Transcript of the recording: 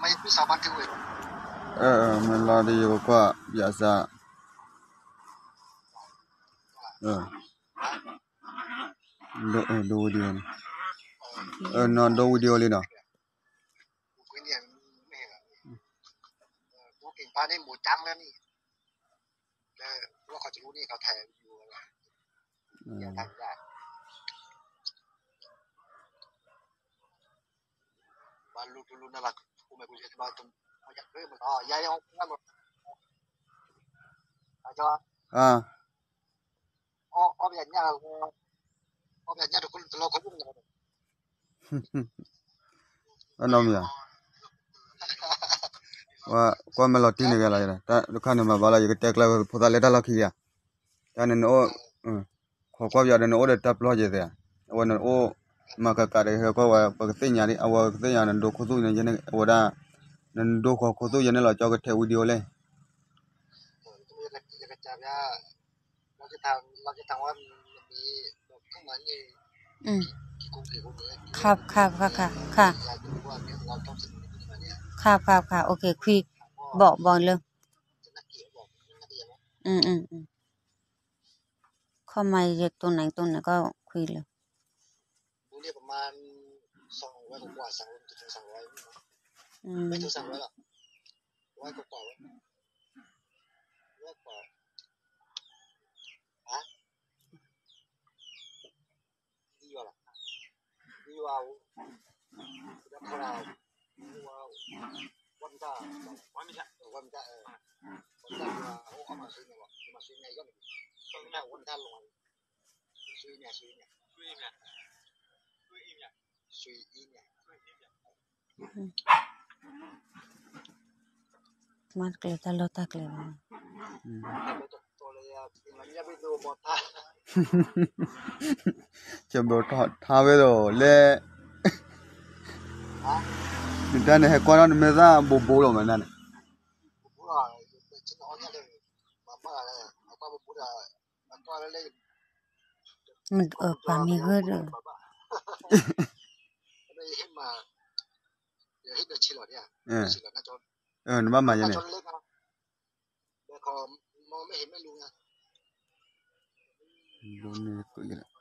ไม่พิสาบันทึกไว้มันรอดีกว่าอย่าซะดูวิดีโอนอนดูวิดีโอเลยเนาะคุยเนี่ยไม่เห็นกูเก่งปานี่หมูจังแล้วนี่ว่าเขาจะรู้นี่เขาถ่ายอยู่อะไรอย่าทำได้บ้านลูกน่ารักกูไม่กูจะมาตรงมาจากเรื่องมันยายเอาหมดอาจารย์แบบนี้แบบนี้ทุกคนเราคนยุ่งเลยน้องเนี่ยว่าก็ไม่หลอดที่นี่กันอะไรนะแต่ลูกค้าเนี่ยมาบ้านเราอยู่ก็เทคแล้วพอตาเล็ดแล้วขี้อ่ะแต่เนี่ยโอ้ขอความอยากเนี่ยโอ้เด็ดทับล้อเจ๊เนี่ยวันนั้นโอ้มาก็การเเขาก็ว่าปกติอย่างนี้เอาปกติอย่างนั้นดูโคตุเนี่ยเนี่ยว่าได้นั่นดูโคตุอย่างนี้เราจะเอาเทวิดีโอเลยเราจะทำว่ามันมีข้างหลังนี่ครับโอเคคุยบอกเลยเข้ามาจากตรงไหนก็คุยเลยดูเนี่ยประมาณ200กว่า300ถึง200ไม่ถึง300หรอก100กว่าฮะดีกว่าล่ะดีกว่าแล้วเราวันได้วันไม่ใช่วันได้เอามาซื้อไงก็ต้องได้วันได้ลงซื้อเนี่ยมาเกลือตลอดตะเกลือจะบอกท้าไปดูเลยนี่เนี่ยก่อนนั้นไม่ได้บูหรอกมันนั่นมันปามีก็ได้นึกว่ามาอย่างนี้มองไม่เห็นไม่รู้ไงรู้นี่ก็อย่างนี้